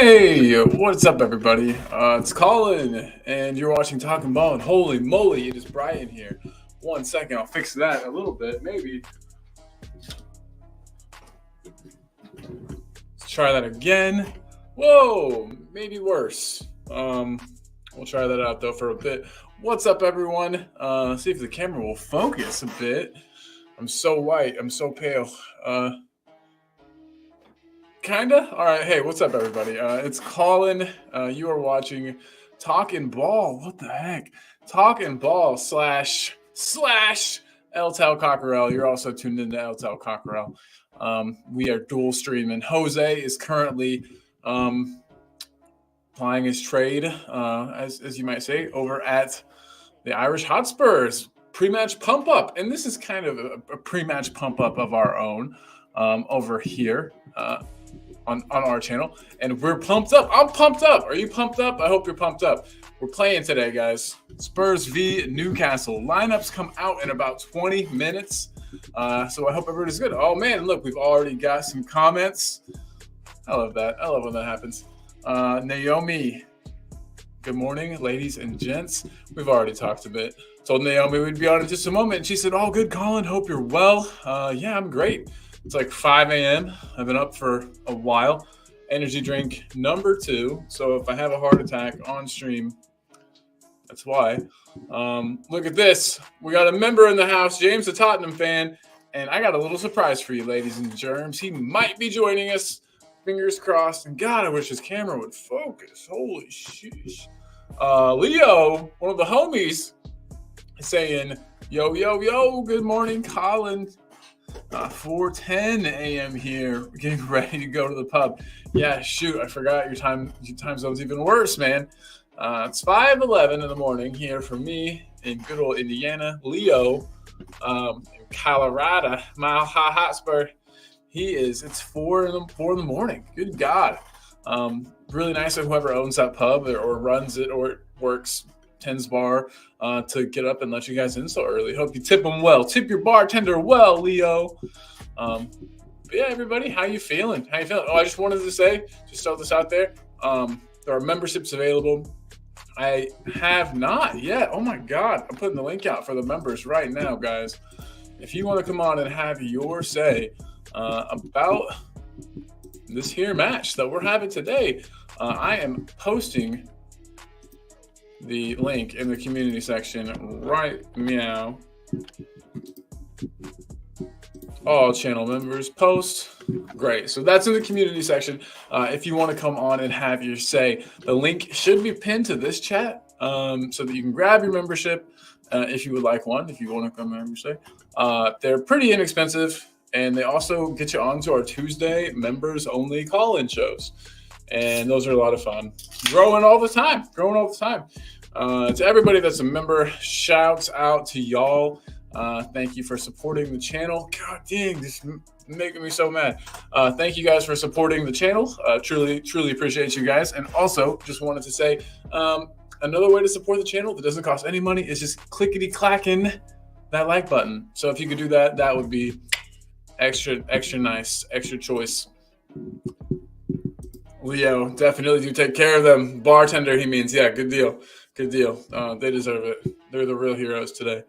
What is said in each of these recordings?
Hey, what's up, everybody? It's Colin, and you're watching Talking Ball. And holy moly, it is Brian here. 1 second, I'll fix that a little bit, maybe. Let's try that again. Whoa, maybe worse. We'll try that out though for a bit. What's up, everyone? See if the camera will focus a bit. I'm so white. I'm so pale. Kinda. All right. Hey, what's up, everybody? It's Colin. You are watching Talking Ball. What the heck? Talking Ball slash El Tal Cockerel. You're also tuned into El Tal Cockerel. We are dual streaming. Jose is currently plying his trade, as you might say, over at the Irish Hotspurs pre-match pump up, and this is kind of a pre-match pump up of our own over here. On our channel, and we're pumped up. I'm pumped up. Are you pumped up? I hope you're pumped up. We're playing today, guys. Spurs v Newcastle. Lineups come out in about 20 minutes, so I hope everybody's good. Oh man, look, we've already got some comments. I love that. I love when that happens. Naomi, good morning, ladies and gents. We've already talked a bit. Told Naomi we'd be on in just a moment, and she said, "Oh, good, Colin. Hope you're well." Yeah, I'm great. It's like 5 a.m. I've been up for a while. Energy drink number 2. So if I have a heart attack on stream, that's why. Look at this. We got a member in the house, James, a Tottenham fan. And I got a little surprise for you, ladies and germs. He might be joining us. Fingers crossed. And God, I wish his camera would focus. Holy sheesh. Leo, one of the homies, is saying, yo, good morning, Colin. 4:10 a.m. here, getting ready to go to the pub. Yeah, shoot, I forgot your time zone's even worse, man. It's 5:11 in the morning here for me in good old Indiana. Leo, in Colorado, Mile High Hotspur. It's 4 in the morning. Good God. Really nice of whoever owns that pub or runs it or it works. Tens Bar to get up and let you guys in so early. Hope you tip them well. Tip your bartender well, Leo. But yeah, everybody, how you feeling? Oh, I just wanted to say, just throw this out there. There are memberships available. I have not yet. Oh my God, I'm putting the link out for the members right now, guys. If you want to come on and have your say about this here match that we're having today, I am posting the link in the community section right now. All channel members post. Great. So that's in the community section. If you want to come on and have your say, the link should be pinned to this chat so that you can grab your membership if you would like one, if you want to come and have your say. They're pretty inexpensive, and they also get you onto our Tuesday members only call-in shows. And those are a lot of fun. Growing all the time. To everybody that's a member, shouts out to y'all. Thank you for supporting the channel. God dang, this is making me so mad. Thank you guys for supporting the channel. Truly appreciate you guys. And also, just wanted to say, another way to support the channel that doesn't cost any money is just clickety-clacking that like button. So if you could do that, that would be extra nice, extra choice. Leo, definitely do take care of them. Bartender, he means. Yeah, good deal. They deserve it. They're the real heroes today.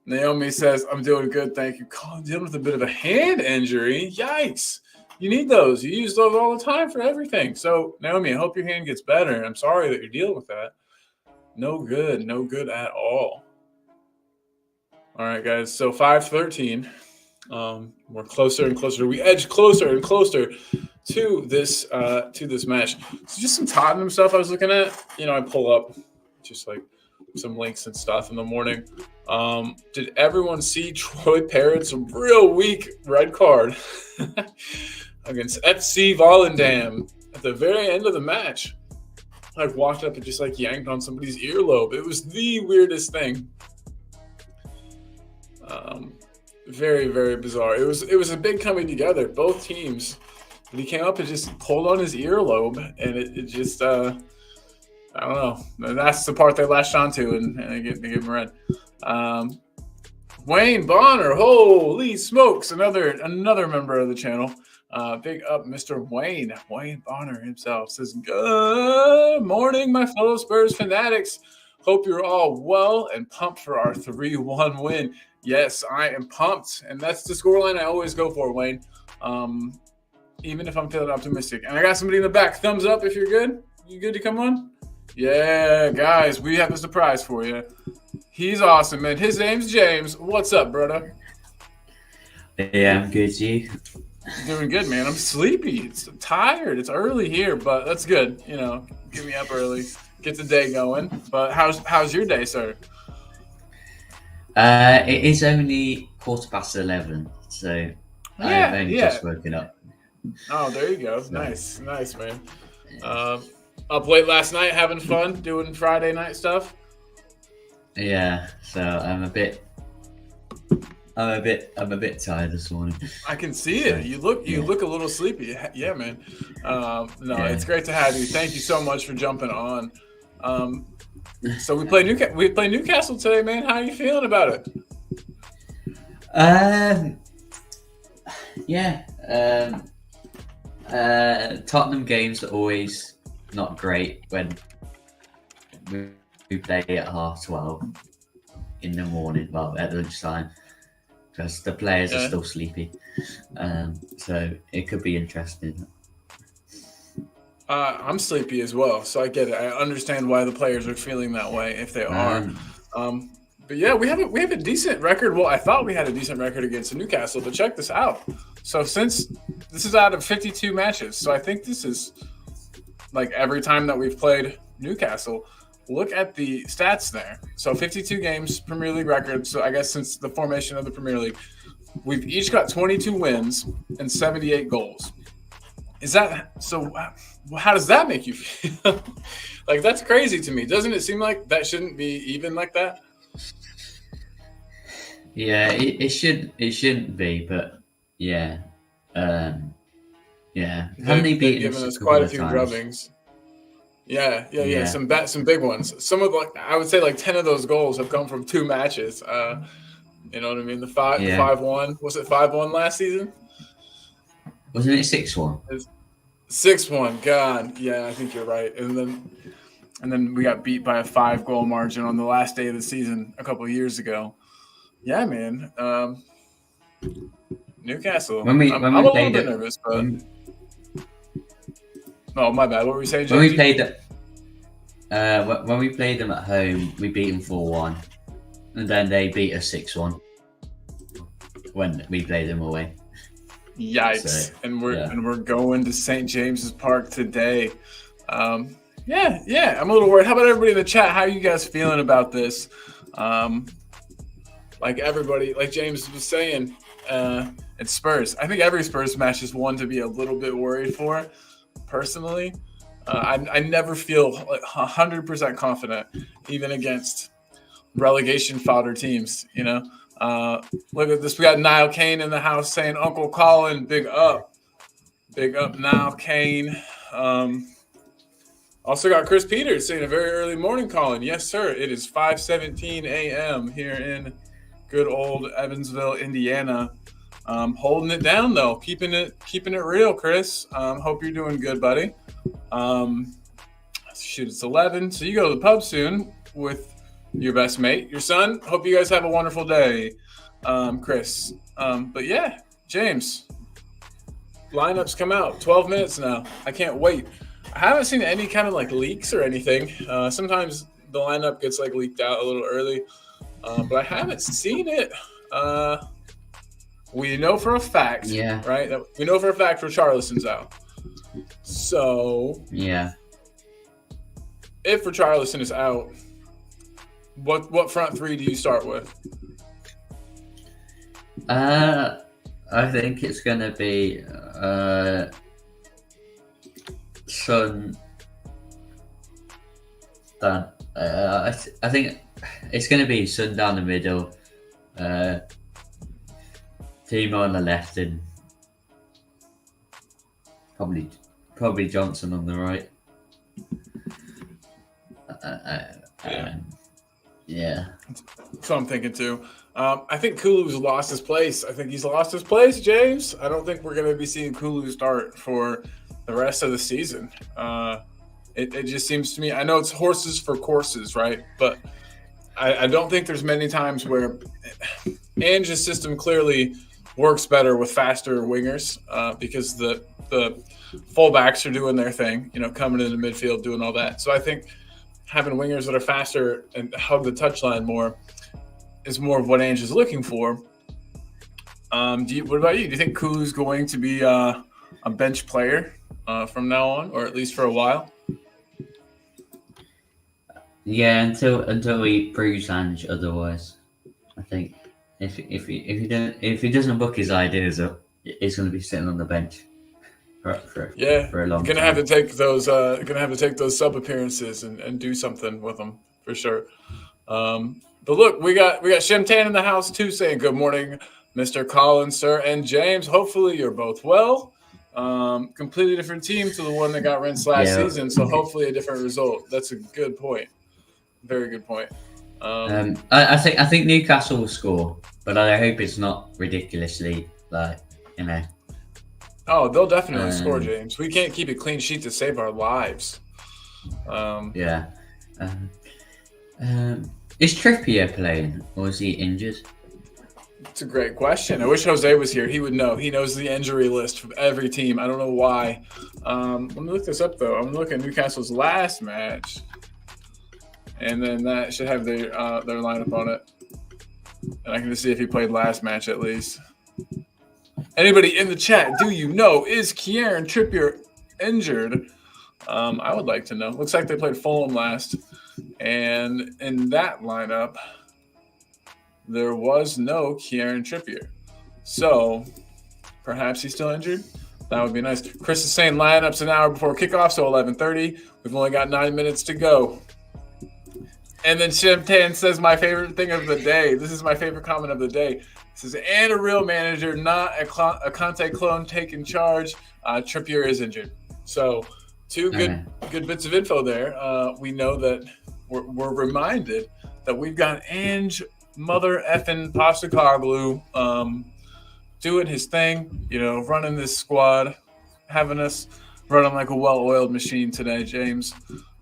Naomi says, I'm doing good, thank you. Colin, dealing with a bit of a hand injury. Yikes. You need those. You use those all the time for everything. So, Naomi, I hope your hand gets better. I'm sorry that you're dealing with that. No good at all. All right, guys. So 5:13. We're closer and closer. We edge closer and closer to this match. So just some Tottenham stuff I was looking at. I pull up just like some links and stuff in the morning. Did everyone see Troy Parrott's real weak red card against FC Volendam at the very end of the match? I walked up and just yanked on somebody's earlobe. It was the weirdest thing. Very, very bizarre. It was a big coming together, both teams. But he came up and just pulled on his earlobe, and it just I don't know. That's the part they latched onto, and they gave him red. Wayne Bonner, holy smokes! Another member of the channel. Big up, Mr. Wayne Bonner himself says, "Good morning, my fellow Spurs fanatics. Hope you're all well and pumped for our 3-1 win." Yes, I am pumped, and that's the scoreline I always go for, Wayne. Even if I'm feeling optimistic. And I got somebody in the back. Thumbs up if you're good. You good to come on? Yeah, guys, we have a surprise for you. He's awesome, man. His name's James. What's up, brother? Yeah, I'm good. You? Doing good, man. I'm sleepy. It's tired. It's early here, but that's good. You know, get me up early, get the day going. But how's your day, sir? It is only 11:15, so I've only just woken up. Oh, there you go. So, nice, man. Up late last night, having fun, doing Friday night stuff. Yeah, so I'm a bit tired this morning. I can see it. You look a little sleepy. Yeah, man. It's great to have you. Thank you so much for jumping on. So we play Newcastle today, man. How are you feeling about it? Tottenham games are always not great when we play at 12:30 in the morning, well, at lunchtime, because the players are still sleepy. So it could be interesting. I'm sleepy as well, so I get it. I understand why the players are feeling that way if they are. But yeah, we have a decent record. Well, I thought we had a decent record against Newcastle, but check this out. So since this is out of 52 matches, so I think this is like every time that we've played Newcastle. Look at the stats there. So 52 games, Premier League record. So I guess since the formation of the Premier League, we've each got 22 wins and 78 goals. Is that so? How does that make you feel? Like, that's crazy to me. Doesn't it seem like that shouldn't be even like that? Yeah, it shouldn't be, but yeah, Haven't they beaten us quite a few drubbings? Yeah. Some big ones. Some of I would say 10 of those goals have come from 2 matches. You know what I mean? The 5-1. Was it 5-1 last season? Wasn't it 6-1? 6-1. God, yeah, I think you're right. And then we got beat by a 5-goal margin on the last day of the season a couple of years ago. Yeah, man. Newcastle. I'm a little bit nervous, but. Oh, my bad. What were you saying, James? When we played them at home, we beat them 4-1, and then they beat us 6-1 when we played them away. Yikes! So, and we're going to St. James's Park today. I'm a little worried. How about everybody in the chat? How are you guys feeling about this? Like everybody, like James was saying, it's Spurs. I think every Spurs match is one to be a little bit worried for. Personally, I never feel 100% confident, even against relegation fodder teams. You know, look at this. We got Niall Kane in the house saying, "Uncle Colin, big up, Niall Kane." Also got Chris Peters saying, "A very early morning, Colin." Yes, sir. It is 5:17 a.m. here in good old Evansville, Indiana. Holding it down though, keeping it real, Chris. Hope you're doing good, buddy. It's 11, so you go to the pub soon with your best mate, your son. Hope you guys have a wonderful day, Chris. But yeah, James, lineups come out 12 minutes now. I can't wait. I haven't seen any kind of leaks or anything. Sometimes the lineup gets leaked out a little early, but I haven't seen it. We know for a fact, right? We know for a fact Richarlison's out. So, if Richarlison is out, what front three do you start with? I think it's going to be Son. I think it's going to be Son down the middle. Timo on the left and probably Johnson on the right. That's what I'm thinking too. I think Kulu's lost his place. I think he's lost his place, James. I don't think we're going to be seeing Kulu start for the rest of the season. It just seems to me, I know it's horses for courses, right? But I don't think there's many times where Ange's system clearly works better with faster wingers because the fullbacks are doing their thing, coming into midfield, doing all that. So I think having wingers that are faster and hug the touchline more is more of what Ange is looking for. What about you? Do you think Kulu's going to be a bench player from now on, or at least for a while? Yeah, until he proves Ange otherwise. I think if he doesn't book his ideas up, he's going to be sitting on the bench for a long time. Gonna have to take those sub appearances and do something with them for sure. But look, we got Shemtan in the house too, saying good morning, Mr. Collins, sir, and James. Hopefully you're both well. Completely different team to the one that got rinsed last season, so hopefully a different result. That's a good point. Very good point. I think Newcastle will score, but I hope it's not ridiculously Oh, they'll definitely score, James. We can't keep a clean sheet to save our lives. Is Trippier playing, or is he injured? It's a great question. I wish Jose was here. He would know. He knows the injury list from every team. I don't know why. Let me look this up, though. I'm looking at Newcastle's last match. And then that should have their lineup on it. And I can just see if he played last match at least. Anybody in the chat, do you know, is Kieran Trippier injured? I would like to know. Looks like they played Fulham last. And in that lineup, there was no Kieran Trippier. So perhaps he's still injured. That would be nice. Chris is saying lineup's an hour before kickoff, so 11:30. We've only got 9 minutes to go. And then Shemtan says my favorite thing of the day. This is my favorite comment of the day. It says, and a real manager, not a Conte clone taking charge. Trippier is injured. So two good bits of info there. We know that we're reminded that we've got Ange mother effing Postecoglou doing his thing, running this squad, having us running like a well-oiled machine today, James.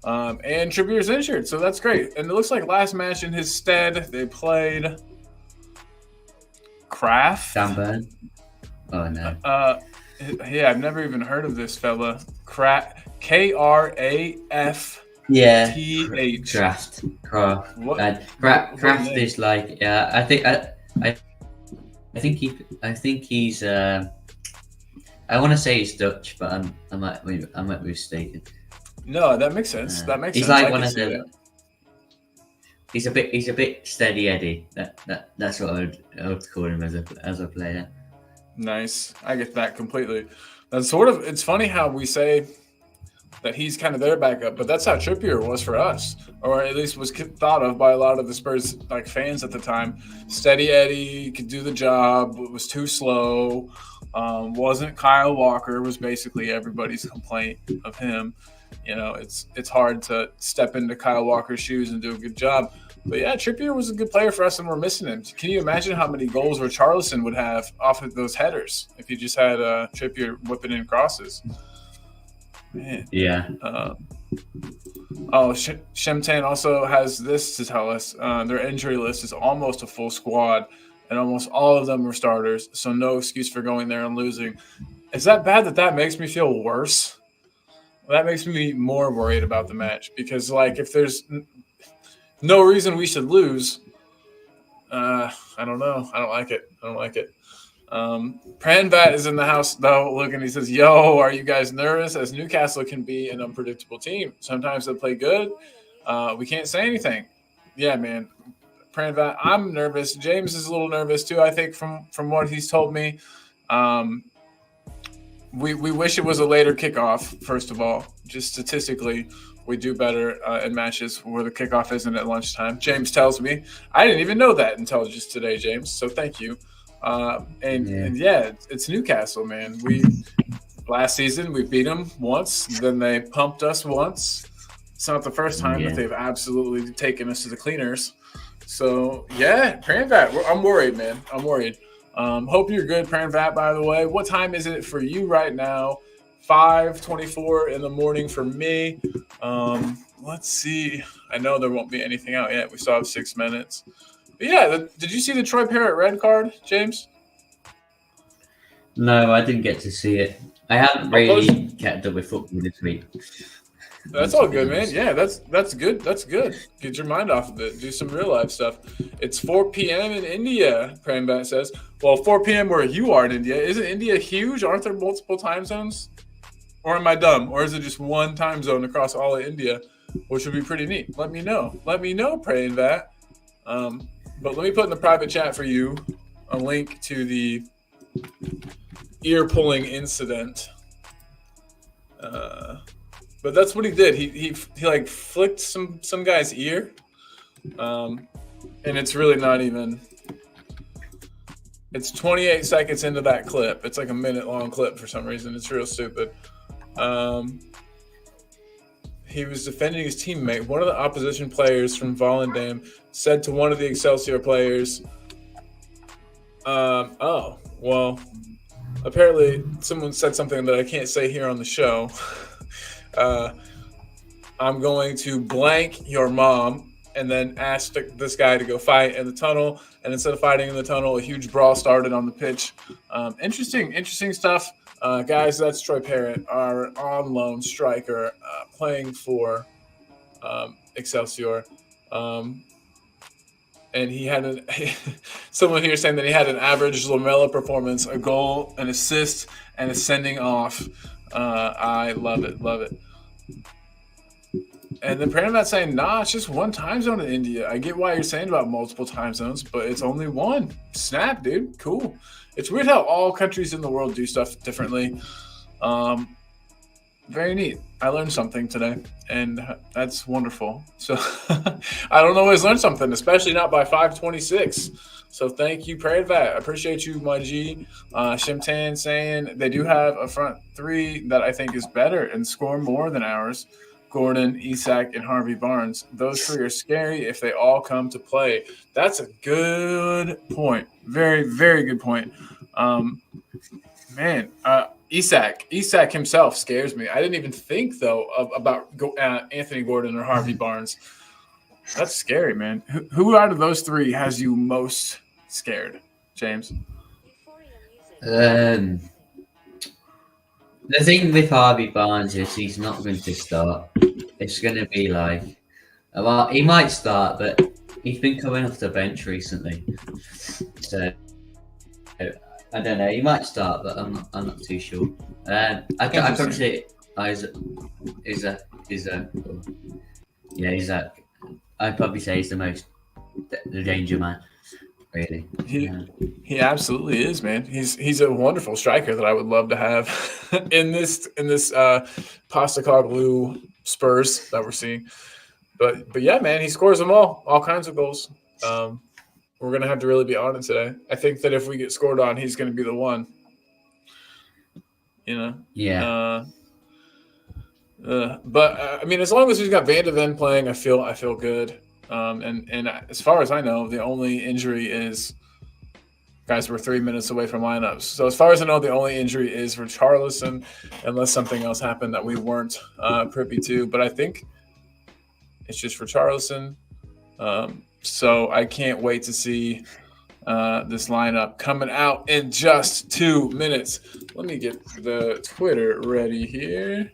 And Trippier's injured, so that's great. And it looks like last match in his stead, they played Kraft. Dan Burn. Oh, no. Yeah, I've never even heard of this fella. K-R-A-F. Yeah. T-H. Kraft. Kraft is like, I think he's I want to say he's Dutch, but I might be mistaken. No, that makes sense. He's like one of the. He's a bit steady Eddie. That's what I would call him as a player. Nice, I get that completely. That's sort of. It's funny how we say that he's kind of their backup, but that's how Trippier was for us, or at least was thought of by a lot of the Spurs fans at the time. Steady Eddie, could do the job, was too slow, wasn't Kyle Walker, was basically everybody's complaint of him. It's hard to step into Kyle Walker's shoes and do a good job. But yeah, Trippier was a good player for us, and we're missing him. Can you imagine how many goals Richarlison would have off of those headers if you just had Trippier whipping in crosses? Man. Yeah. Shemtan also has this to tell us. Their injury list is almost a full squad, and almost all of them were starters, so no excuse for going there and losing. Is that bad that makes me feel worse? That makes me more worried about the match because, if there's no reason we should lose, I don't know. I don't like it. Pranvat is in the house, though, looking. He says, yo, are you guys nervous? As Newcastle can be an unpredictable team. Sometimes they play good. We can't say anything. Yeah, man. Pranvat, I'm nervous. James is a little nervous, too, I think, from what he's told me. We wish it was a later kickoff, first of all. Just statistically, we do better in matches where the kickoff isn't at lunchtime. James tells me. I didn't even know that until just today, James, so thank you. It's Newcastle, man. Last season, we beat them once. Then they pumped us once. It's not the first time that they've absolutely taken us to the cleaners. So yeah, Pranvat, I'm worried, man. I'm worried. Hope you're good, Pranvat. By the way, what time is it for you right now? 5:24 in the morning for me. Let's see. I know there won't be anything out yet. We still have 6 minutes. But yeah, did you see the Troy Parrott red card, James? No, I didn't get to see it. I haven't really kept up with football this week. That's all good, man. Yeah, that's good. That's good. Get your mind off of it. Do some real life stuff. It's 4 p.m. in India, Pranbat says. Well, 4 p.m. where you are in India. Isn't India huge? Aren't there multiple time zones? Or am I dumb? Or is it just one time zone across all of India, which would be pretty neat? Let me know. Let me know, Pranvat. But let me put in the private chat for you a link to the ear-pulling incident. But that's what he did. He like flicked some guy's ear, and it's really not even. It's 28 seconds into that clip. It's like a minute-long clip for some reason. It's real stupid. He was defending his teammate. One of the opposition players from Volendam said to one of the Excelsior players, "Oh, well, apparently someone said something that I can't say here on the show." I'm going to blank your mom, and then asked this guy to go fight in the tunnel. And instead of fighting in the tunnel, a huge brawl started on the pitch. Interesting stuff. Guys, that's Troy Parrott, our on loan striker, playing for Excelsior. And he had someone here saying that he had an average Lamela performance, a goal, an assist, and a sending off. I love it. And then Pranvat saying, nah, it's just one time zone in India. I get why you're saying about multiple time zones, but it's only one. Snap, dude. Cool. It's weird how all countries in the world do stuff differently. Very neat. I learned something today, and that's wonderful. So I don't always learn something, especially not by 5:26. So thank you, Pranvat. I appreciate you, my G. Shimtan saying they do have a front three that I think is better and score more than ours. Gordon, Isak, and Harvey Barnes. Those three are scary if they all come to play. That's a good point. Very, very good point. Isak himself scares me. I didn't even think, though, about Anthony Gordon or Harvey Barnes. That's scary, man. Who out of those three has you most scared, James? The thing with Harvey Barnes is he's not going to start. It's going to be like, well, he might start, but he's been coming off the bench recently. So I don't know. He might start, but I'm not too sure. I'd probably say Isak. I'd probably say he's the danger man. Really, he absolutely is, man. He's a wonderful striker that I would love to have in this Postecoglou Spurs that we're seeing. But yeah, man, he scores them all kinds of goals. We're gonna have to really be on it today. I think that if we get scored on, he's gonna be the one. You know. Yeah. But I mean, as long as he's got Van de Ven playing, I feel good. And as far as I know, the only injury is guys, we're 3 minutes away from lineups. So as far as I know, the only injury is for Richarlison, unless something else happened that we weren't privy to. But I think it's just for Richarlison. So I can't wait to see this lineup coming out in just 2 minutes. Let me get the Twitter ready here.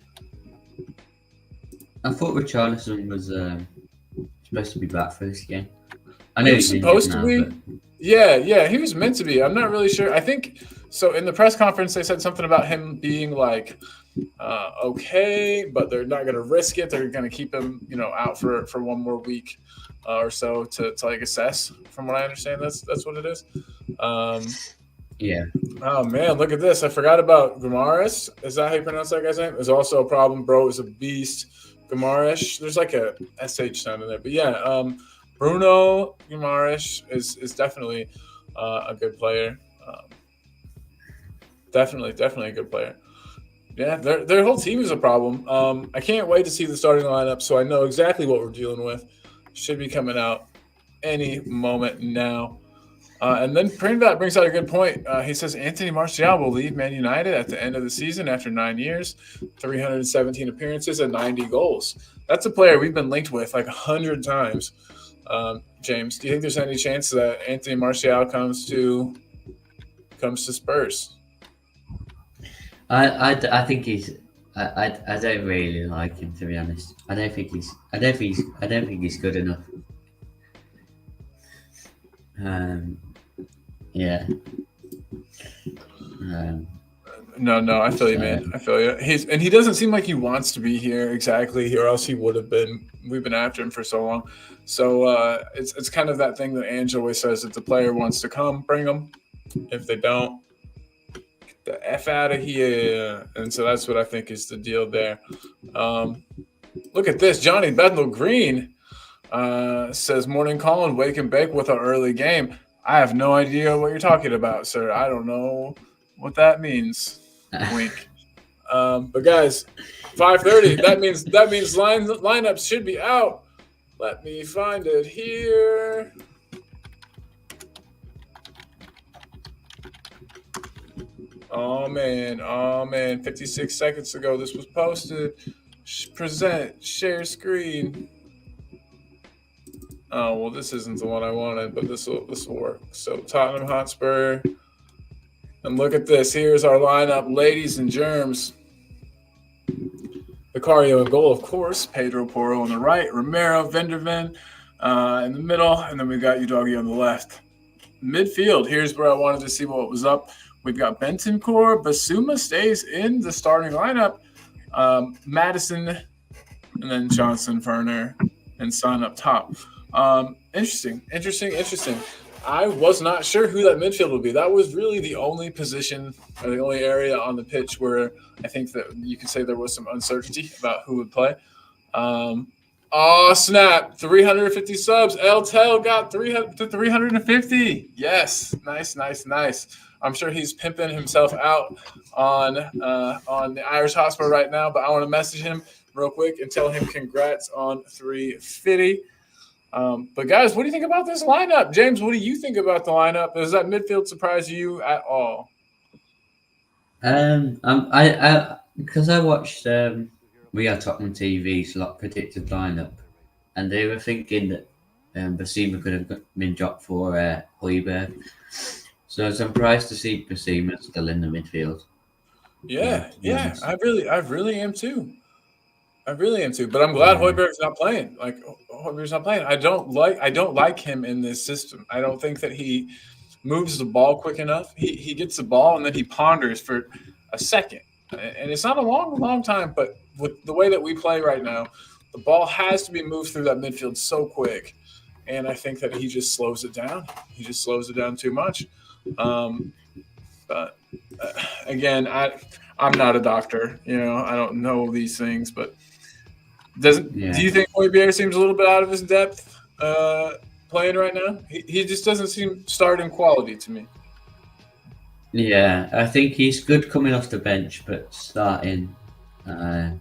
I thought Richarlison was supposed to be back for this game. I know he's supposed to be. But... Yeah, he was meant to be. I'm not really sure. I think so. In the press conference, they said something about him being like okay, but they're not going to risk it. They're going to keep him, out for one more week or so to like assess. From what I understand, that's what it is. Yeah. Oh man, look at this! I forgot about Guimaraes. Is that how you pronounce that guy's name? Is also a problem, bro. Is a beast. Guimaraes. There's like a SH sound in there, but yeah. Bruno Guimaraes is definitely a good player. Definitely a good player. Yeah, their whole team is a problem. I can't wait to see the starting lineup, so I know exactly what we're dealing with. Should be coming out any moment now. And then Prinvat brings out a good point. He says Anthony Martial will leave Man United at the end of the season after 9 years, 317 appearances, and 90 goals. That's a player we've been linked with like 100 times. James, do you think there's any chance that Anthony Martial comes to Spurs? I think he's. I don't really like him, to be honest. I don't think he's good enough. Yeah. No, I feel you, man. I feel you. He doesn't seem like he wants to be here exactly, or else he would have been. We've been after him for so long. So it's kind of that thing that Ange always says: if the player wants to come, bring them. If they don't, get the F out of here. And so that's what I think is the deal there. Look at this. Johnny Bethnal Green says, morning Colin, wake and bake with an early game. I have no idea what you're talking about, sir. I don't know what that means. Wink. But guys, 5:30. That means lineups should be out. Let me find it here. Oh man. 56 seconds ago, this was posted. Present, share screen. Oh, well, this isn't the one I wanted, but this will work. So Tottenham Hotspur. And look at this. Here's our lineup, ladies and germs. Vicario in goal, of course. Pedro Porro on the right. Romero, Venderven in the middle. And then we've got Udogie on the left. Midfield, here's where I wanted to see what was up. We've got Bentancur. Basuma stays in the starting lineup. Madison, and then Johnson, Werner, and Son up top. Interesting. I was not sure who that midfield would be. That was really the only position or the only area on the pitch where I think that you could say there was some uncertainty about who would play. Oh, snap. 350 subs. El Tel got 350. Yes. Nice. I'm sure he's pimping himself out on the Irish Hotspur right now, but I want to message him real quick and tell him congrats on 350. But guys, what do you think about this lineup? James, what do you think about the lineup? Does that midfield surprise you at all? Because I watched We Are Tottenham TV's predicted lineup, and they were thinking that Basima could have been dropped for Højbjerg. So I'm surprised to see Basima still in the midfield. Yeah. I really am too. But I'm glad Højbjerg's not playing. I don't like him in this system. I don't think that he moves the ball quick enough. He gets the ball and then he ponders for a second. And it's not a long time, but with the way that we play right now, the ball has to be moved through that midfield so quick. And I think that he just slows it down. He just slows it down too much. But again, I'm not a doctor. I don't know these things, but do you think Højbjerg seems a little bit out of his depth playing right now? He just doesn't seem starting quality to me. Yeah, I think he's good coming off the bench, but starting, I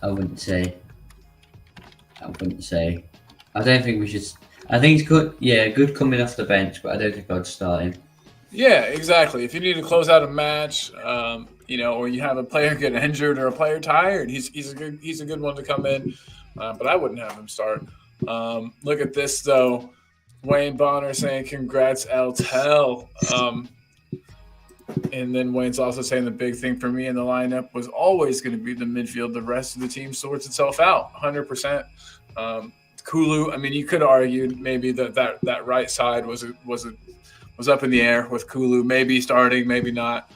wouldn't say. I don't think we should. I think he's good. Yeah, good coming off the bench, but I don't think I'd start him. Yeah, exactly. If you need to close out a match, or you have a player get injured or a player tired, he's a good one to come in. But I wouldn't have him start. Look at this though. Wayne Bonner saying congrats El Tel. And then Wayne's also saying the big thing for me in the lineup was always going to be the midfield. The rest of the team sorts itself out 100%. Kulu, I mean, you could argue maybe that right side was up in the air with Kulu, maybe starting, maybe not.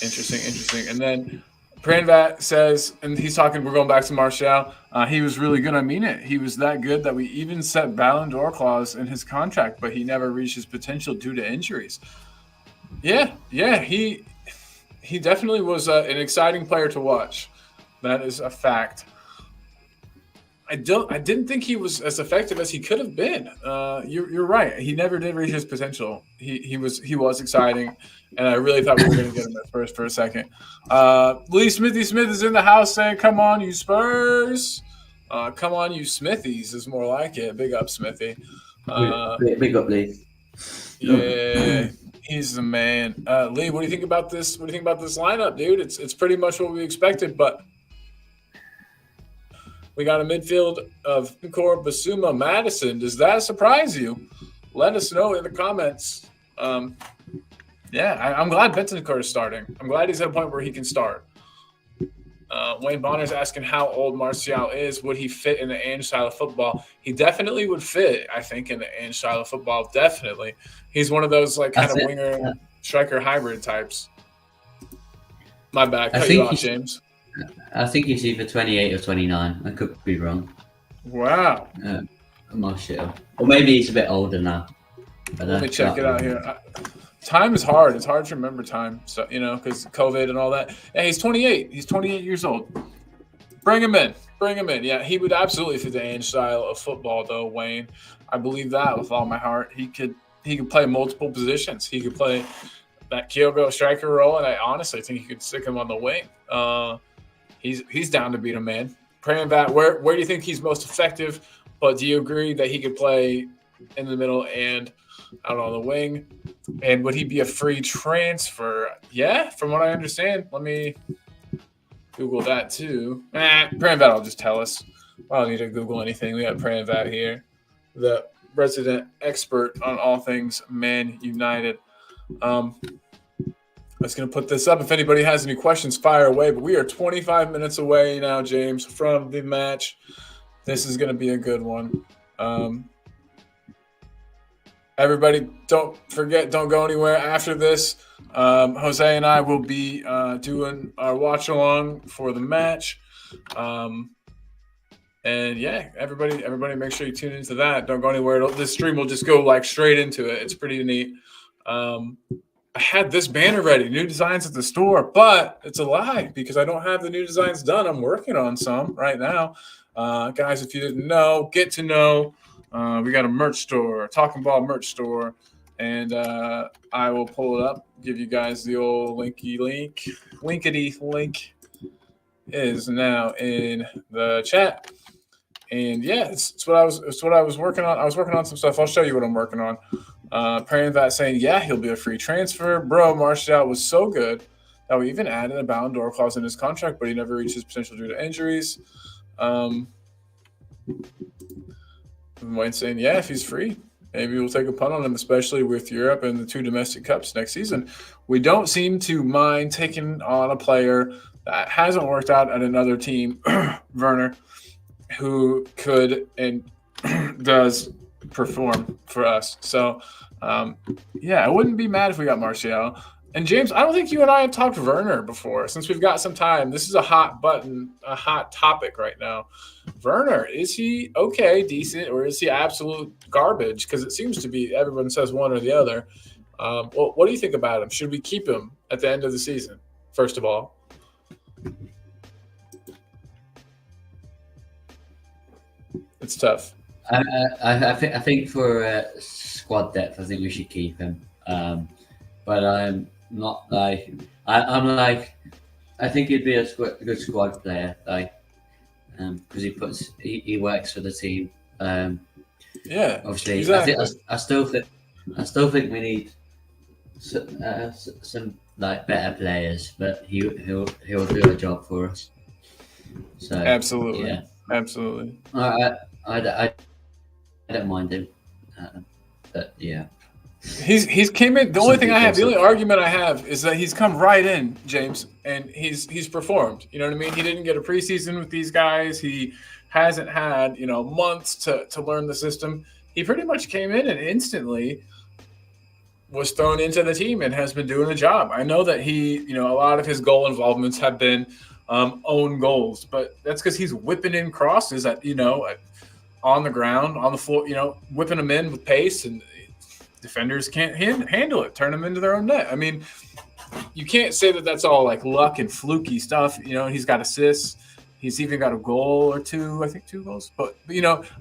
Interesting. And then Pranvat says, and he's talking, we're going back to Martial. He was really good. I mean it. He was that good that we even set Ballon d'Or clause in his contract, but he never reached his potential due to injuries. Yeah. He definitely was an exciting player to watch. That is a fact. I didn't think he was as effective as he could have been. You're right. He never did reach his potential. He was exciting, and I really thought we were going to get him at first for a second. Lee Smithy Smith is in the house saying, "Come on, you Spurs! Come on, you Smithies!" is more like it. Big up, Smithy. Big up, Lee. Yeah, he's the man. Lee, what do you think about this? What do you think about this lineup, dude? It's pretty much what we expected, but we got a midfield of Bentancur, Bissouma, Madison. Does that surprise you? Let us know in the comments. I'm glad Bentancur is starting. I'm glad he's at a point where he can start. Wayne Bonner's asking how old Martial is. Would he fit in the Ange style of football? He definitely would fit, I think, in the Ange style of football. Definitely. He's one of those like kind of winger, striker hybrid types. My bad. Cut you off, James. I think he's either 28 or 29. I could be wrong. Wow. Martial. Or maybe he's a bit older now. Let me check it out here. Time is hard. It's hard to remember time. So, because COVID and all that. Yeah, he's 28. He's 28 years old. Bring him in. Yeah, he would absolutely fit the Ange style of football, though, Wayne. I believe that with all my heart. He could play multiple positions. He could play that Kyogo striker role, and I honestly think he could stick him on the wing. He's down to beat him, man. Praying that where do you think he's most effective? But do you agree that he could play in the middle and out on the wing? And would he be a free transfer? Yeah, from what I understand. Let me Google that too. Pranvat will just tell us. I don't need to Google anything. We got Pranvat here, the resident expert on all things Man United. I was going to put this up. If anybody has any questions, fire away. But we are 25 minutes away now, James, from the match. This is going to be a good one. Everybody, don't forget, don't go anywhere after this. Jose and I will be doing our watch along for the match. And yeah, everybody make sure you tune into that. Don't go anywhere. This stream will just go like straight into it. It's pretty neat. I had this banner ready, new designs at the store, but it's a lie because I don't have the new designs done. I'm working on some right now. Guys, if you didn't know, get to know. We got a merch store, Talking Ball merch store, and I will pull it up, give you guys the old linkity link is now in the chat. And yeah, it's what I was working on. I was working on some stuff. I'll show you what I'm working on. Praying that saying, yeah, he'll be a free transfer. Bro, Martial was so good that we even added a Ballon d'Or clause in his contract, but he never reached his potential due to injuries. Wayne saying, yeah, if he's free, maybe we'll take a punt on him, especially with Europe and the 2 domestic cups next season. We don't seem to mind taking on a player that hasn't worked out at another team, Werner, who could and does perform for us. So, yeah, I wouldn't be mad if we got Martial. And James, I don't think you and I have talked Werner before. Since we've got some time, this is a hot topic right now. Werner, is he okay, decent, or is he absolute garbage? Because it seems to be everyone says one or the other. Well, what do you think about him? Should we keep him at the end of the season, first of all? It's tough. I think for squad depth, I think we should keep him. But I'm not like I'm like I think he'd be a good squad player, like because he works for the team. Yeah, obviously, exactly. I still think we need some like better players, but he'll do a job for us. So absolutely, yeah, absolutely. I don't mind him, but yeah. He's came in. The only argument I have is that he's come right in, James, and he's performed. You know what I mean? He didn't get a preseason with these guys. He hasn't had months to learn the system. He pretty much came in and instantly was thrown into the team and has been doing the job. I know that he, a lot of his goal involvements have been own goals, but that's because he's whipping in crosses at on the ground, on the floor, whipping them in with pace, and defenders can't handle it, turn them into their own net. I mean, you can't say that that's all like luck and fluky stuff. He's got assists. He's even got a goal or two, I think 2 goals. But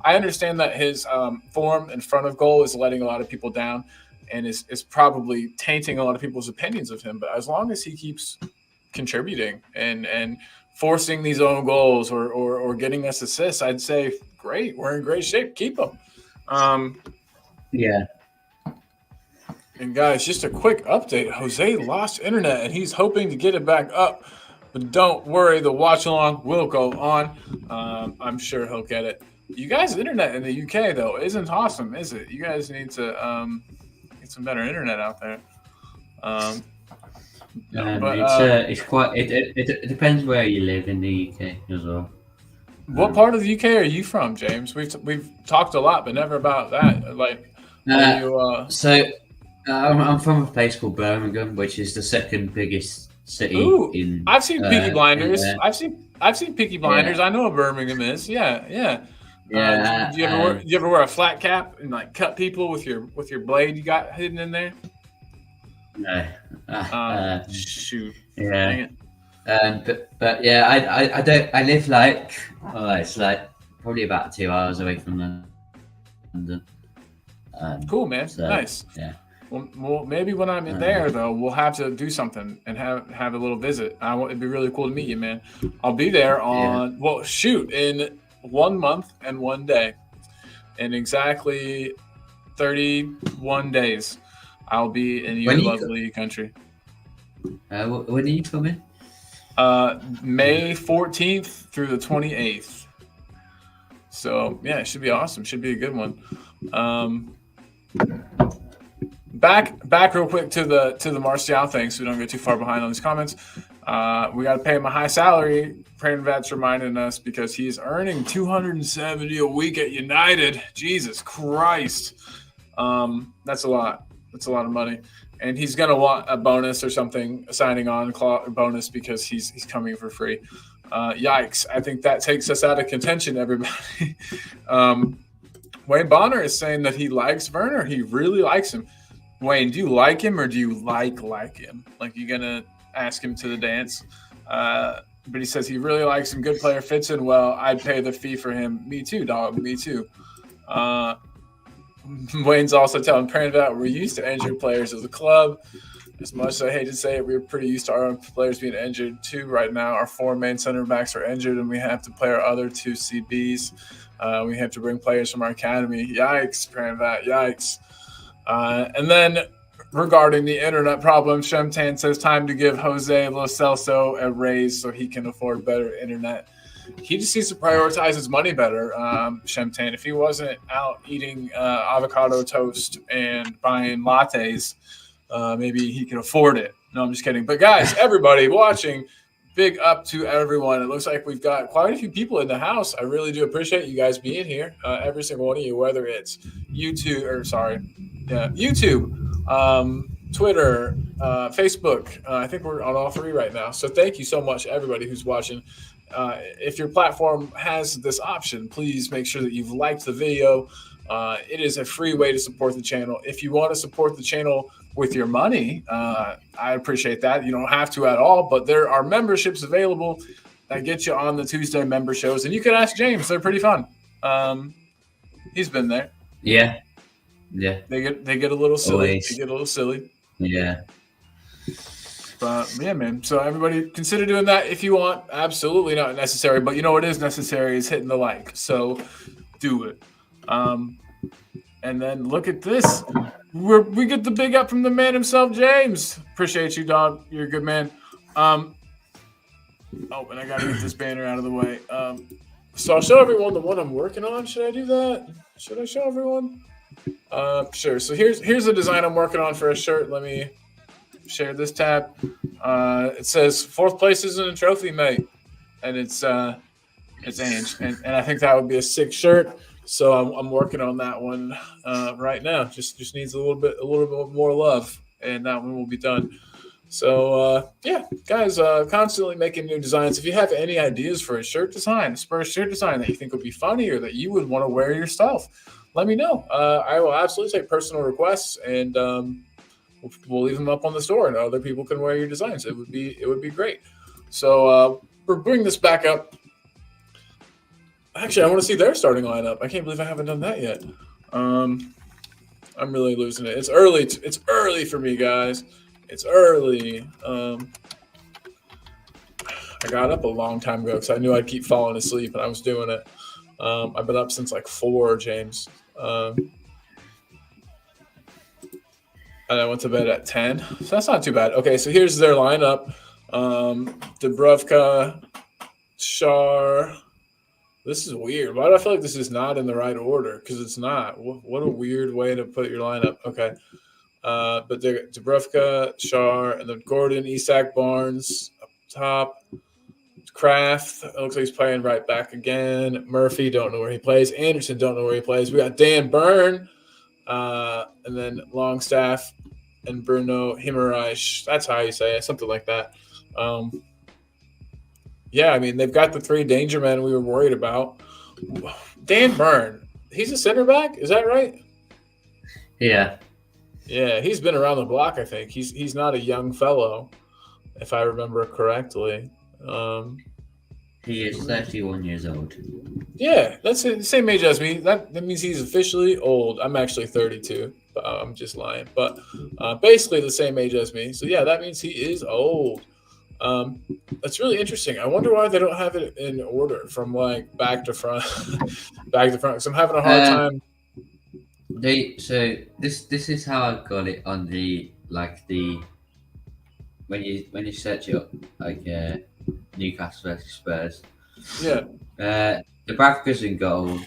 I understand that his form in front of goal is letting a lot of people down and is probably tainting a lot of people's opinions of him. But as long as he keeps contributing and forcing these own goals or getting us assists, I'd say, great. We're in great shape. Keep him. Yeah. And guys, just a quick update. Jose lost internet and he's hoping to get it back up. But don't worry, the watch along will go on. I'm sure he'll get it. You guys' internet in the UK though isn't awesome, is it? You guys need to get some better internet out there. It's quite. It depends where you live in the UK as well. What part of the UK are you from, James? We've talked a lot, but never about that. Like, I'm from a place called Birmingham, which is the second biggest city in. I've seen Peaky Blinders. I've seen Peaky Blinders. Yeah. I know what Birmingham is. Yeah. Do you ever wear a flat cap and like cut people with your blade you got hidden in there? No. Shoot. Yeah. But yeah, I don't. I live it's like probably about 2 hours away from London. Cool, man. So, nice. Yeah. Well, maybe when I'm in there though, we'll have to do something and have a little visit. It'd be really cool to meet you, man. I'll be there in 1 month and 1 day, in exactly 31 days. I'll be in your lovely country. When are you coming? May 14th through the 28th. So yeah, it should be awesome. Should be a good one. Back real quick to the Martial thing, so we don't get too far behind on these comments. We got to pay him a high salary. Pranvat's reminding us because he's earning $270 a week at United. Jesus Christ, that's a lot. That's a lot of money, and he's gonna want a bonus or something, a signing on bonus because he's coming for free. Yikes! I think that takes us out of contention, everybody. Wayne Bonner is saying that he likes Werner. He really likes him. Wayne, do you like him or do you like him? Like, you gonna ask him to the dance? But he says he really likes him. Good player, fits in well. I'd pay the fee for him. Me too, dog. Me too. Wayne's also telling Pranvat we're used to injured players as a club. As much as I hate to say it, we're pretty used to our own players being injured too. Right now, our 4 main center backs are injured, and we have to play our other 2 CBs. We have to bring players from our academy. Yikes, Pranvat, yikes. And then regarding the internet problem, Shemtan says time to give Jose Lo Celso a raise so he can afford better internet. He just needs to prioritize his money better, Shemtan. If he wasn't out eating avocado toast and buying lattes, maybe he can afford it. No, I'm just kidding. But guys, everybody watching, big up to everyone. It looks like we've got quite a few people in the house. I really do appreciate you guys being here. Every single one of you, whether it's YouTube, Twitter, Facebook. I think we're on all 3 right now. So thank you so much, everybody who's watching. If your platform has this option, please make sure that you've liked the video. It is a free way to support the channel. If you want to support the channel with your money, I appreciate that. You don't have to at all, but there are memberships available that get you on the Tuesday member shows. And you can ask James. They're pretty fun. He's been there. Yeah. They get a little silly. Always. They get a little silly. Yeah. But yeah, man. So everybody consider doing that if you want. Absolutely not necessary, but you know what is necessary is hitting the like. So do it. And then look at this. We get the big up from the man himself, James. Appreciate you, dog. You're a good man. And I gotta get this banner out of the way. So I'll show everyone the one I'm working on. Should I do that? Should I show everyone? Sure. So here's the design I'm working on for a shirt. Let me share this tab. It says 4th place isn't a trophy, mate, and it's Ange, and I think that would be a sick shirt. So I'm working on that one right now. Just needs a little bit more love, and that one will be done. So yeah, guys, constantly making new designs. If you have any ideas for a shirt design, a Spurs shirt design that you think would be funny or that you would want to wear yourself, let me know. I will absolutely take personal requests, and we'll leave them up on the store, and other people can wear your designs. It would be great. So we'll bring this back up. Actually, I want to see their starting lineup. I can't believe I haven't done that yet. I'm really losing it. It's early. It's early for me, guys. It's early. I got up a long time ago because I knew I'd keep falling asleep, and I was doing it. I've been up since like 4, James. And I went to bed at 10. So that's not too bad. Okay, so here's their lineup. Dubravka, Shar. This is weird. Why do I feel like this is not in the right order? Because it's not. What a weird way to put your lineup. Okay. But Dubravka, Shar, and then Gordon, Isak, Barnes up top. Kraft, it looks like he's playing right back again. Murphy, don't know where he plays. Anderson, don't know where he plays. We got Dan Byrne, and then Longstaff and Bruno Himmerreich. That's how you say it, something like that. Yeah, I mean, they've got the 3 danger men we were worried about. Dan Byrne, he's a center back? Is that right? Yeah. Yeah, he's been around the block, I think. He's not a young fellow, if I remember correctly. He is 31 years old. Yeah, that's the same age as me. That means he's officially old. I'm actually 32. I'm just lying. But basically the same age as me. So, yeah, that means he is old. That's really interesting. I wonder why they don't have it in order from, like, back to front. Back to front. Because I'm having a hard time. This is how I got it on the when you search it up, like Newcastle versus Spurs. Yeah. Dubravka's in goal.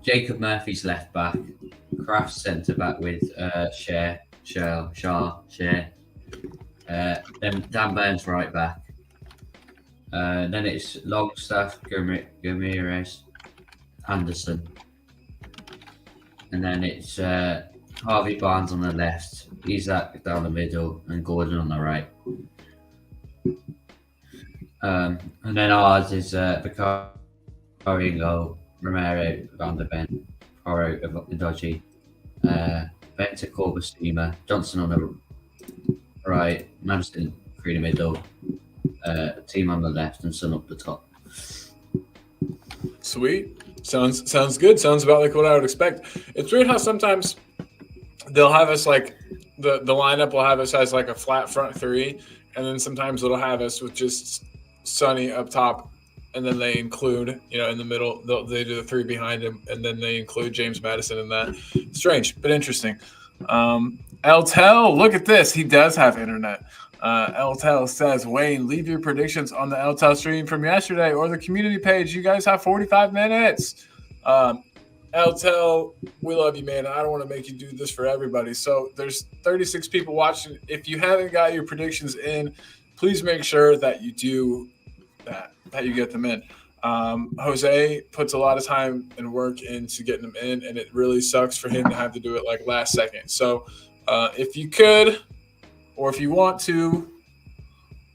Jacob Murphy's left back. Kraft centre back with Share. Then Dan Burns right back. Then it's Longstaff, Gomez, Anderson. And then it's Harvey Barnes on the left, Isak down the middle, and Gordon on the right. And then ours is Vicari in goal, Romero, Van der Ven, Poro, Dodgy, Benta, Corbusima, Johnson on the right, Madison through the middle, team on the left, and Son up the top. Sweet. Sounds good. Sounds about like what I would expect. It's weird how sometimes they'll have us like the lineup will have us as like a flat front 3, and then sometimes it'll have us with just Sonny up top, and then they include, in the middle, they do the 3 behind him, and then they include James Madison in that. Strange, but interesting. Eltel, look at this. He does have internet. Eltel says, Wayne, leave your predictions on the Eltel stream from yesterday or the community page. You guys have 45 minutes. Eltel, we love you, man. I don't want to make you do this for everybody. So there's 36 people watching. If you haven't got your predictions in, please make sure that you do that you get them in. Jose puts a lot of time and work into getting them in, and it really sucks for him to have to do it like last second. So if you could, or if you want to,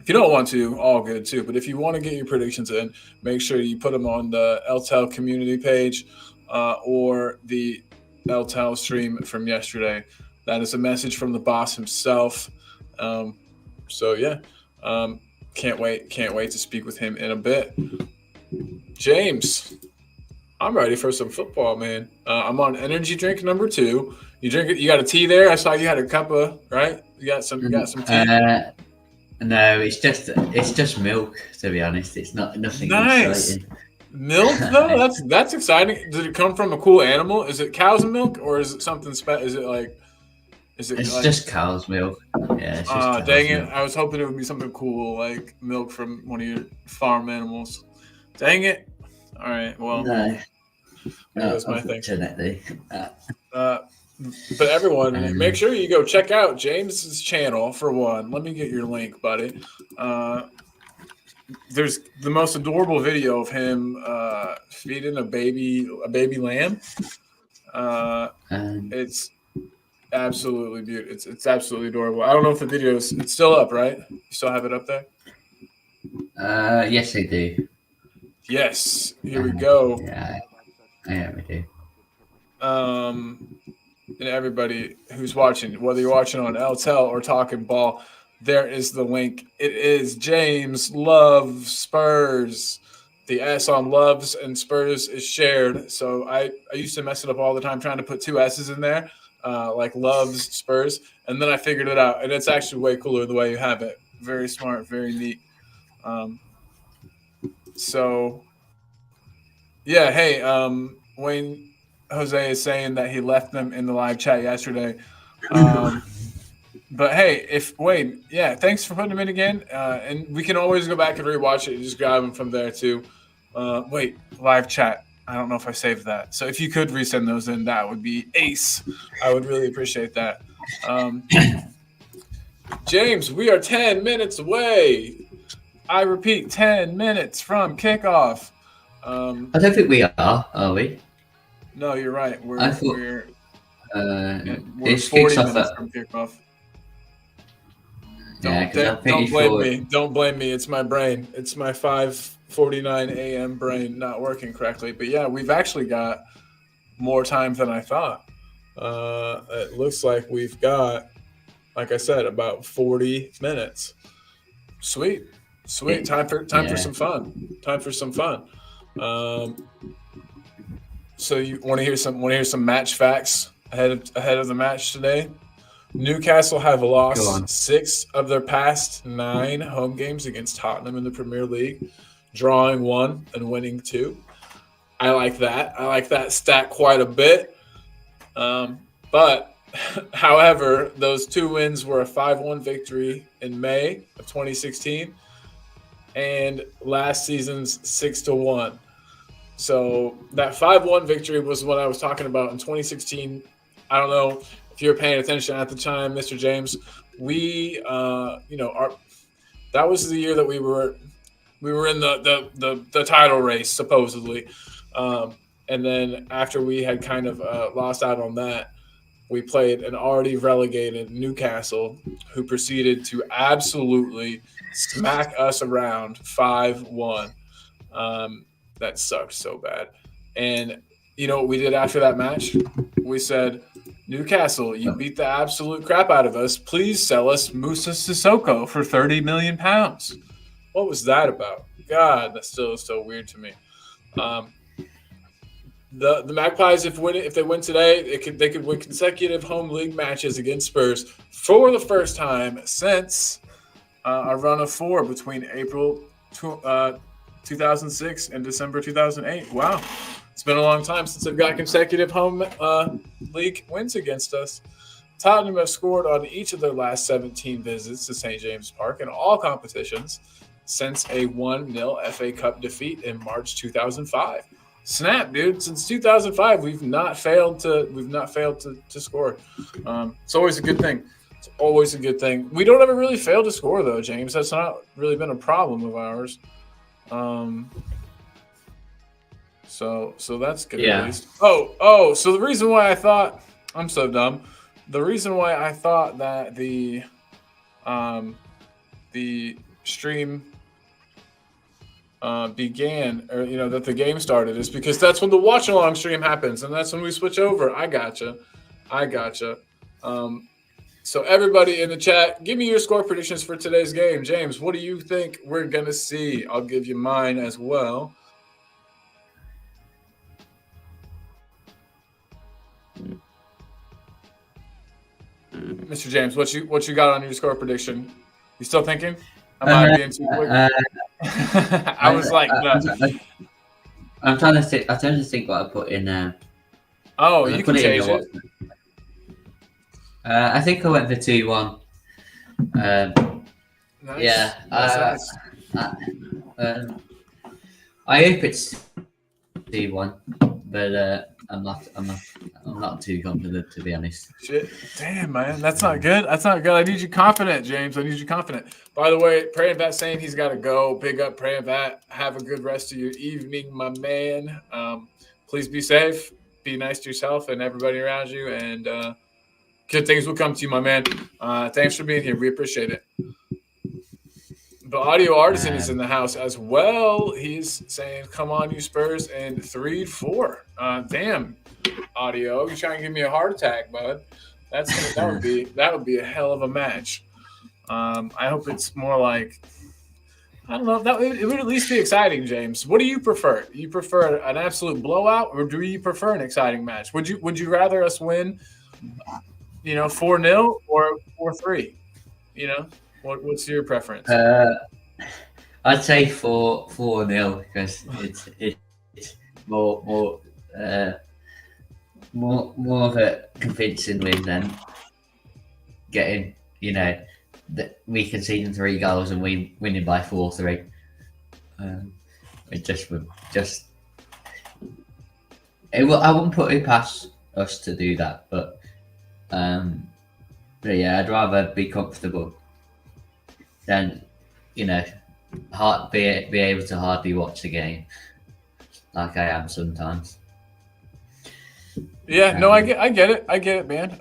if you don't want to, all good too. But if you want to get your predictions in, make sure you put them on the Eltel community page or the Eltel stream from yesterday. That is a message from the boss himself. So yeah, can't wait to speak with him in a bit. James, I'm ready for some football, man. I'm on energy drink number 2. You drink it? You got a tea there? I saw you had a cup of, right? You got some tea. No, it's just milk. To be honest, it's nothing nice. Exciting. Milk though, that's exciting. Did it come from a cool animal? Is it cow's milk or is it something special? Is it like? It's like, just cow's milk. Yeah. It's just dang milk. it! I was hoping it would be something cool like milk from one of your farm animals. Dang it! All right. Well, no, that's my thing. Genetically. But everyone, make sure you go check out James's channel for one. Let me get your link, buddy. There's the most adorable video of him feeding a baby lamb. It's absolutely beautiful. It's absolutely adorable. I don't know if the video's it's still up, right? You still have it up there? Yes, I do. Yes. Here we go. Yeah, we do. And everybody who's watching, whether you're watching on Eltel or Talking Ball, there is the link. It is James Love Spurs. The S on Loves and Spurs is shared. So I used to mess it up all the time trying to put two S's in there, like Loves Spurs. And then I figured it out. And it's actually way cooler the way you have it. Very smart, very neat. So, yeah, hey, Wayne Jose is saying that he left them in the live chat yesterday. But hey, Wayne, yeah, thanks for putting them in again. And we can always go back and rewatch it and just grab them from there too. Wait, live chat. I don't know if I saved that. So if you could resend those in, that would be ace. I would really appreciate that. James, we are 10 minutes away. I repeat, 10 minutes from kickoff. I don't think we are we? No, you're right. We're this 40 kicks off minutes from kickoff. Don't blame me. It's my brain. It's my 5:49 a.m. brain not working correctly. But yeah, we've actually got more time than I thought. It looks like we've got, like I said, about 40 minutes. Sweet. Time for some fun. So you want to hear some match facts ahead of the match today? Newcastle have lost 6 of their past 9 home games against Tottenham in the Premier League, drawing 1 and winning 2. I like that. I like that stat quite a bit. But, however, those 2 wins were a 5-1 victory in May of 2016 and last season's 6-1. So that 5-1 victory was what I was talking about in 2016. I don't know if you were paying attention at the time, Mr. James. We, that was the year that we were in the title race supposedly, and then after we had kind of lost out on that, we played an already relegated Newcastle, who proceeded to absolutely smack us around 5-1. That sucked so bad. And you know what we did after that match? We said, Newcastle, you beat the absolute crap out of us. Please sell us Moussa Sissoko for £30 million. What was that about? God, that still is so weird to me. The Magpies, if they win today, they could win consecutive home league matches against Spurs for the first time since a run of 4 between April 2006 and December 2008. Wow. It's been a long time since they've got consecutive home league wins against us. Tottenham have scored on each of their last 17 visits to St. James Park in all competitions since a 1-0 FA Cup defeat in March 2005. Snap, dude! Since 2005, we've not failed to score. It's always a good thing. It's always a good thing. We don't ever really fail to score, though, James. That's not really been a problem of ours. So that's good at least. Oh, so the reason why I thought I'm so dumb, the reason why I thought that the stream began, or that the game started, is because that's when the watch along stream happens, and that's when we switch over. I gotcha. So everybody in the chat, give me your score predictions for today's game. James, what do you think we're gonna see? I'll give you mine as well. Mr. James, what you got on your score prediction? You still thinking? Am I being too quick? I was like, no. I'm trying to think. I'm trying to think what I put in there. Oh, you can change it. I think I went for 2-1. Nice. Yeah. Nice. I hope it's 2-1, but I'm not too confident, to be honest. Shit. Damn, man. That's not good. I need you confident, James. I need you confident. By the way, Praying Pat saying he's got to go. Big up, Praying Pat. Have a good rest of your evening, my man. Please be safe. Be nice to yourself and everybody around you. And good things will come to you, my man. Thanks for being here. We appreciate it. The audio artisan is in the house as well. He's saying, come on, you Spurs, and 3-4. Damn, audio. You're trying to give me a heart attack, bud. That would be a hell of a match. I hope it's more like, I don't know. It would at least be exciting, James. What do you prefer? Do you prefer an absolute blowout, or do you prefer an exciting match? Would you rather us win, 4-0 or 4-3? What's your preference? I'd say 4-0 because it's more of a convincing win than getting we conceding 3 goals and we winning by 4-3. I wouldn't put it past us to do that, but yeah, I'd rather be comfortable than be able to hardly watch a game like I am sometimes. Yeah, no, I get it, man.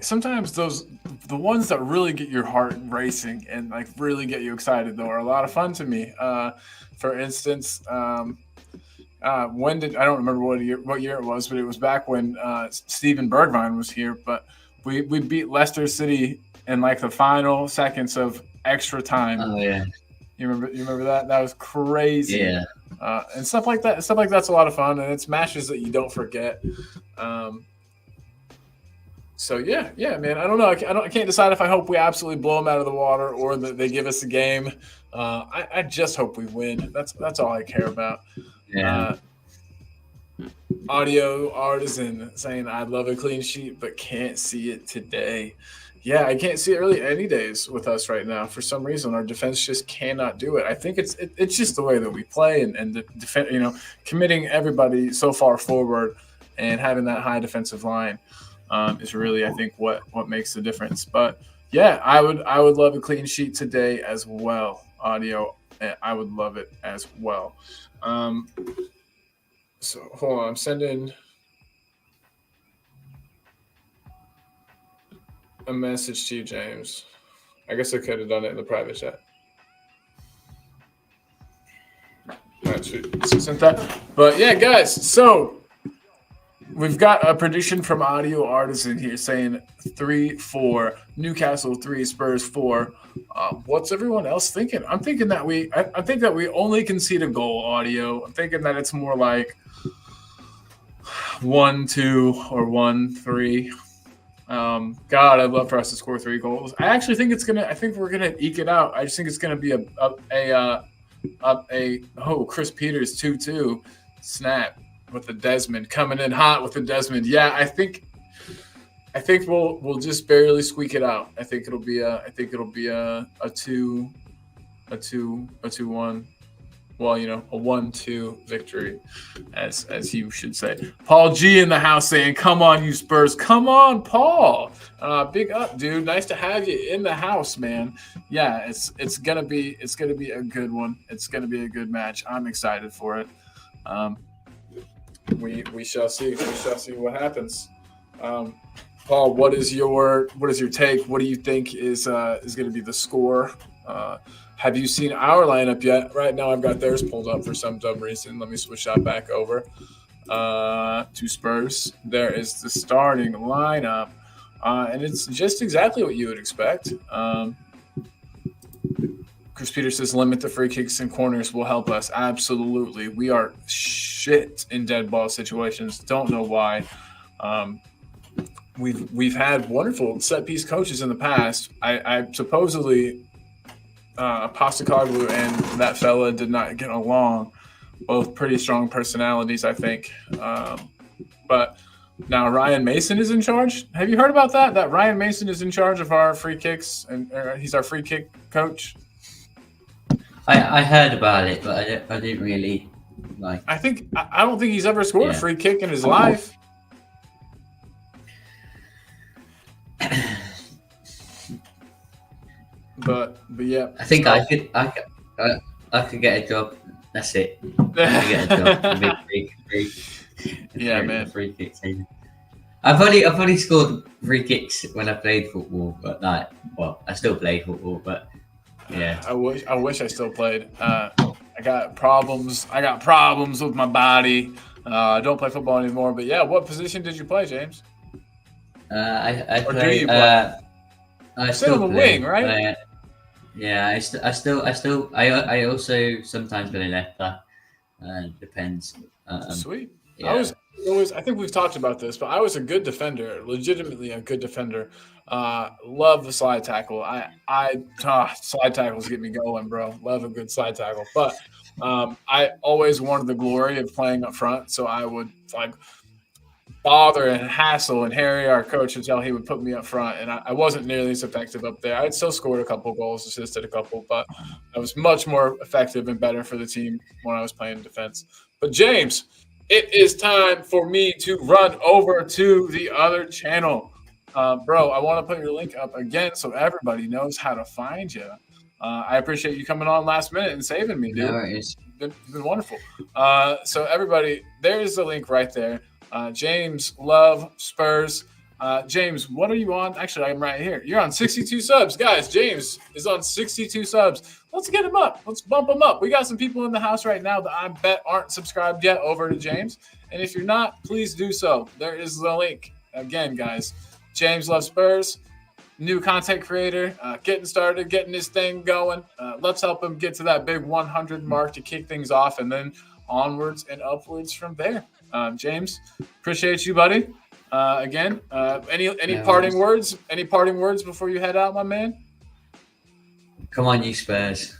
Sometimes the ones that really get your heart racing and like really get you excited though are a lot of fun to me. For instance, I don't remember what year it was, but it was back when Steven Bergwijn was here. But we beat Leicester City in like the final seconds of extra time. Oh yeah. You remember that? That was crazy. Yeah. And stuff like that. Stuff like that's a lot of fun, and it's matches that you don't forget. So yeah, man. I don't know. I can't decide if I hope we absolutely blow them out of the water or that they give us a game. I just hope we win. That's all I care about. Yeah. Audio Artisan saying I'd love a clean sheet, but can't see it today. Yeah, I can't see it really any days with us right now. For some reason, our defense just cannot do it. I think it's just the way that we play and the defense. Committing everybody so far forward and having that high defensive line is really, I think, what makes the difference. But yeah, I would love a clean sheet today as well. Audio, I would love it as well. So hold on, I'm sending a message to you, James. I guess I could have done it in the private chat. Sent that. But yeah, guys, so we've got a prediction from Audio Artisan here saying 3-4, Newcastle 3, Spurs 4. What's everyone else thinking? I'm thinking that I think that we only concede a goal, Audio. I'm thinking that it's more like 1-2 or 1-3. God, I'd love for us to score 3 goals. I actually think we're gonna eke it out. I just think it's gonna be Chris Peters 2-2 snap with the Desmond coming in hot with the Desmond. Yeah, I think we'll just barely squeak it out. I think it'll be a 2-1. Well, a 1-2 victory, as you should say. Paul G in the house saying, "Come on, you Spurs! Come on, Paul! Big up, dude. Nice to have you in the house, man. Yeah, it's gonna be a good one. It's gonna be a good match. I'm excited for it. We shall see. We shall see what happens. Paul, what is your take? What do you think is going to be the score? Have you seen our lineup yet? Right now, I've got theirs pulled up for some dumb reason. Let me switch that back over to Spurs. There is the starting lineup, and it's just exactly what you would expect. Chris Peters says, limit the free kicks and corners will help us. Absolutely. We are shit in dead ball situations. Don't know why. We've had wonderful set piece coaches in the past. I supposedly Postecoglou and that fella did not get along. Both pretty strong personalities, I think. But now Ryan Mason is in charge. Have you heard about that? That Ryan Mason is in charge of our free kicks, and he's our free kick coach. I heard about it, but I didn't really like. I don't think he's ever scored a free kick in his life. But yeah, I think I could get a job. That's it. I could get a job. Yeah, man. Free kicks. I've only scored free kicks when I played football, but I still play football, but yeah. I wish I still played. I got problems with my body. I don't play football anymore. But yeah, what position did you play, James? I or play. Do you play? I still on the wing, right? Yeah, I also sometimes play left back. Depends. Sweet. I Yeah. was always, I think we've talked about this, but I was a good defender, legitimately a good defender. Love the slide tackle. Slide tackles get me going, bro. Love a good slide tackle. But I always wanted the glory of playing up front, so I would like bother and hassle and Harry, our coach, until he would put me up front, and I wasn't nearly as effective up there. I'd still scored a couple goals, assisted a couple, but I was much more effective and better for the team when I was playing defense. But James, it is time for me to run over to the other channel. Bro, I want to put your link up again so everybody knows how to find you. I appreciate you coming on last minute and saving me, dude. No, it is. You've been wonderful. So everybody, there's the link right there. James Love Spurs. James, what are you on? Actually, I'm right here. You're on 62 subs. Guys, James is on 62 subs. Let's get him up. Let's bump him up. We got some people in the house right now that I bet aren't subscribed yet over to James. And if you're not, please do so. There is the link. Again, guys, James Love Spurs, new content creator, getting started, getting this thing going. Let's help him get to that big 100 mark to kick things off, and then onwards and upwards from there. James, appreciate you, buddy. Again, any parting words? Any parting words before you head out, my man? Come on, you Spurs.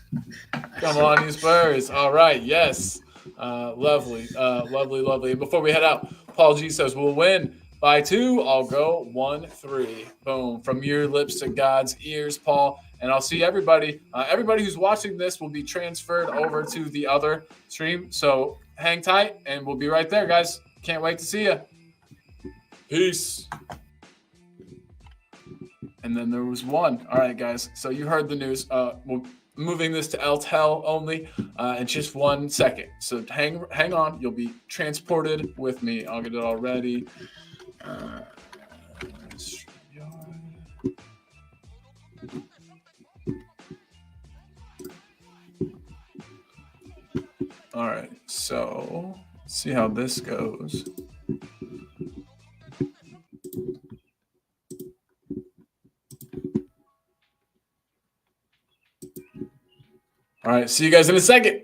Come on, you Spurs. All right, yes. Lovely. And before we head out, Paul G says we'll win by 2. I'll go 1-3. Boom. From your lips to God's ears, Paul. And I'll see everybody. Everybody who's watching this will be transferred over to the other stream. So hang tight, and we'll be right there, guys. Can't wait to see you. Peace. And then there was one. All right, guys. So you heard the news. We're moving this to LTEL only in just 1 second. So hang on. You'll be transported with me. I'll get it all ready. All right, so let's see how this goes. All right, see you guys in a second.